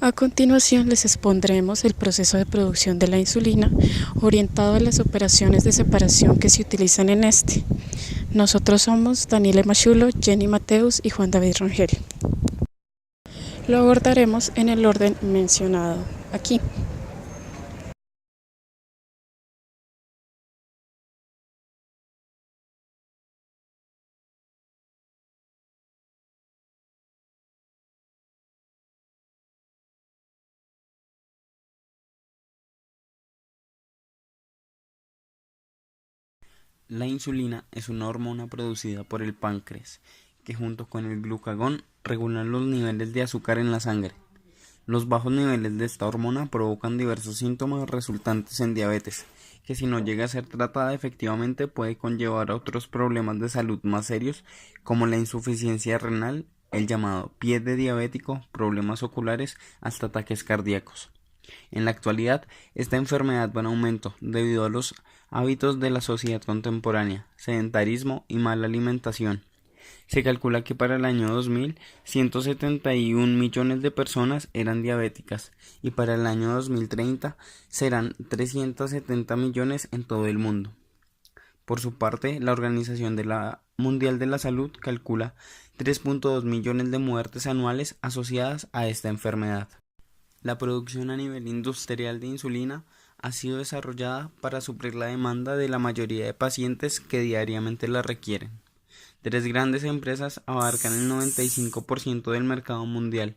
A continuación les expondremos el proceso de producción de la insulina orientado a las operaciones de separación que se utilizan en este. Nosotros somos Daniele Machulo, Jenny Mateus y Juan David Rangel. Lo abordaremos en el orden mencionado aquí. La insulina es una hormona producida por el páncreas, que junto con el glucagón regulan los niveles de azúcar en la sangre. Los bajos niveles de esta hormona provocan diversos síntomas resultantes en diabetes, que si no llega a ser tratada efectivamente puede conllevar a otros problemas de salud más serios, como la insuficiencia renal, el llamado pie de diabético, problemas oculares, hasta ataques cardíacos. En la actualidad, esta enfermedad va en aumento debido a los hábitos de la sociedad contemporánea, sedentarismo y mala alimentación. Se calcula que para el año 2000, 171 millones de personas eran diabéticas y para el año 2030 serán 370 millones en todo el mundo. Por su parte, la Organización Mundial de la Salud calcula 3.2 millones de muertes anuales asociadas a esta enfermedad. La producción a nivel industrial de insulina ha sido desarrollada para suplir la demanda de la mayoría de pacientes que diariamente la requieren. Tres grandes empresas abarcan el 95% del mercado mundial,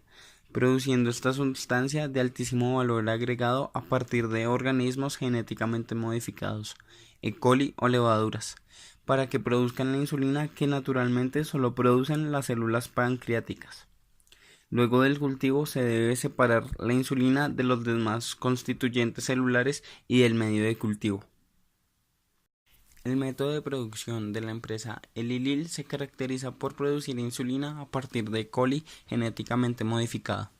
produciendo esta sustancia de altísimo valor agregado a partir de organismos genéticamente modificados, E. coli o levaduras, para que produzcan la insulina que naturalmente solo producen las células pancreáticas. Luego del cultivo se debe separar la insulina de los demás constituyentes celulares y del medio de cultivo. El método de producción de la empresa Eli Lilly se caracteriza por producir insulina a partir de E. coli genéticamente modificada.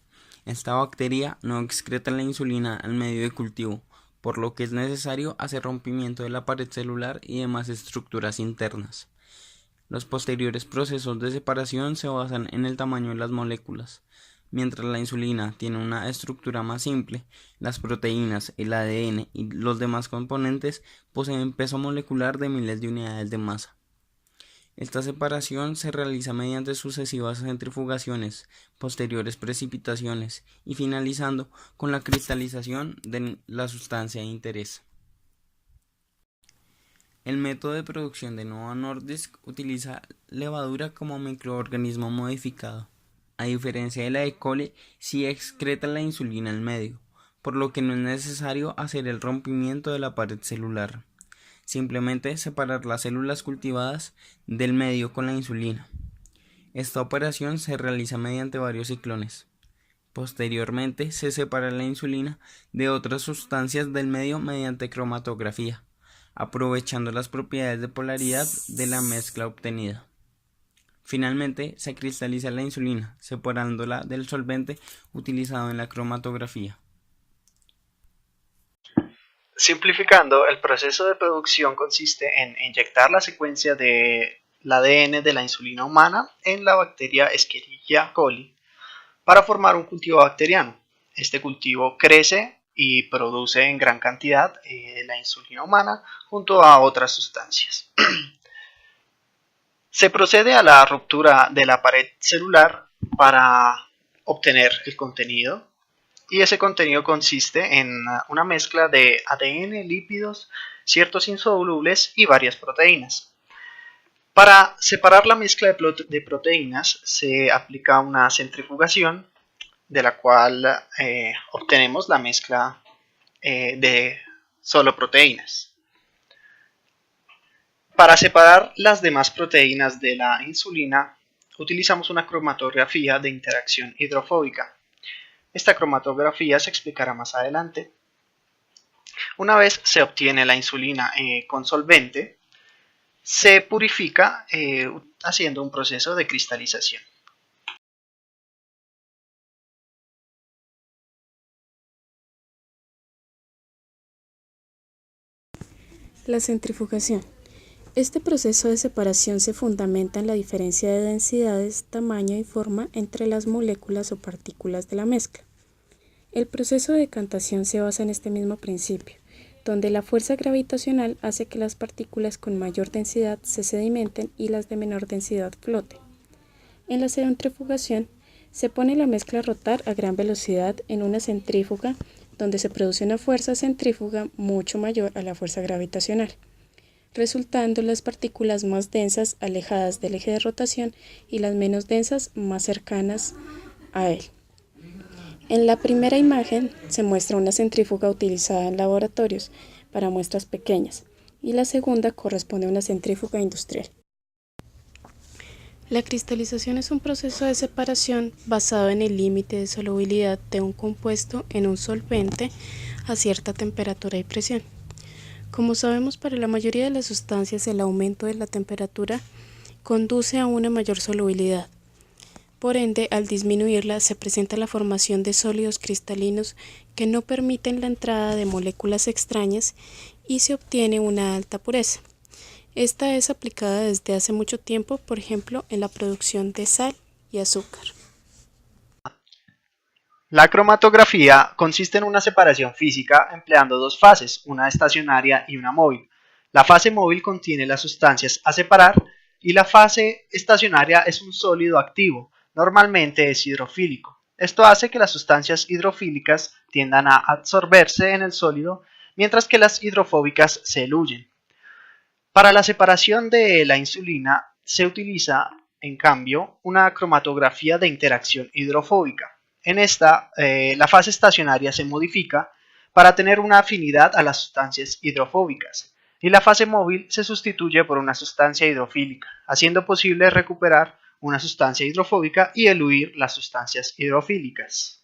Esta bacteria no excreta la insulina al medio de cultivo, por lo que es necesario hacer rompimiento de la pared celular y demás estructuras internas. Los posteriores procesos de separación se basan en el tamaño de las moléculas. Mientras la insulina tiene una estructura más simple, las proteínas, el ADN y los demás componentes poseen peso molecular de miles de unidades de masa. Esta separación se realiza mediante sucesivas centrifugaciones, posteriores precipitaciones y finalizando con la cristalización de la sustancia de interés. El método de producción de Novo Nordisk utiliza levadura como microorganismo modificado. A diferencia de la E. coli, sí excreta la insulina al medio, por lo que no es necesario hacer el rompimiento de la pared celular. Simplemente separar las células cultivadas del medio con la insulina. Esta operación se realiza mediante varios ciclones. Posteriormente se separa la insulina de otras sustancias del medio mediante cromatografía, aprovechando las propiedades de polaridad de la mezcla obtenida. Finalmente, se cristaliza la insulina, separándola del solvente utilizado en la cromatografía. Simplificando, el proceso de producción consiste en inyectar la secuencia del ADN de la insulina humana en la bacteria Escherichia coli para formar un cultivo bacteriano. Este cultivo crece y produce en gran cantidad la insulina humana junto a otras sustancias. Se procede a la ruptura de la pared celular para obtener el contenido, y ese contenido consiste en una mezcla de ADN, lípidos, ciertos insolubles y varias proteínas. Para separar la mezcla de proteínas se aplica una centrifugación de la cual obtenemos la mezcla de solo proteínas. Para separar las demás proteínas de la insulina, utilizamos una cromatografía de interacción hidrofóbica. Esta cromatografía se explicará más adelante. Una vez se obtiene la insulina con solvente, se purifica haciendo un proceso de cristalización. La centrifugación. Este proceso de separación se fundamenta en la diferencia de densidades, tamaño y forma entre las moléculas o partículas de la mezcla. El proceso de decantación se basa en este mismo principio, donde la fuerza gravitacional hace que las partículas con mayor densidad se sedimenten y las de menor densidad floten. En la centrifugación, se pone la mezcla a rotar a gran velocidad en una centrífuga donde se produce una fuerza centrífuga mucho mayor a la fuerza gravitacional, resultando las partículas más densas alejadas del eje de rotación y las menos densas más cercanas a él. En la primera imagen se muestra una centrífuga utilizada en laboratorios para muestras pequeñas y la segunda corresponde a una centrífuga industrial. La cristalización es un proceso de separación basado en el límite de solubilidad de un compuesto en un solvente a cierta temperatura y presión. Como sabemos, para la mayoría de las sustancias el aumento de la temperatura conduce a una mayor solubilidad. Por ende, al disminuirla se presenta la formación de sólidos cristalinos que no permiten la entrada de moléculas extrañas y se obtiene una alta pureza. Esta es aplicada desde hace mucho tiempo, por ejemplo, en la producción de sal y azúcar. La cromatografía consiste en una separación física empleando dos fases, una estacionaria y una móvil. La fase móvil contiene las sustancias a separar y la fase estacionaria es un sólido activo, normalmente es hidrofílico. Esto hace que las sustancias hidrofílicas tiendan a absorberse en el sólido, mientras que las hidrofóbicas se eluyen. Para la separación de la insulina se utiliza, en cambio, una cromatografía de interacción hidrofóbica. En esta, la fase estacionaria se modifica para tener una afinidad a las sustancias hidrofóbicas y la fase móvil se sustituye por una sustancia hidrofílica, haciendo posible recuperar una sustancia hidrofóbica y eluir las sustancias hidrofílicas.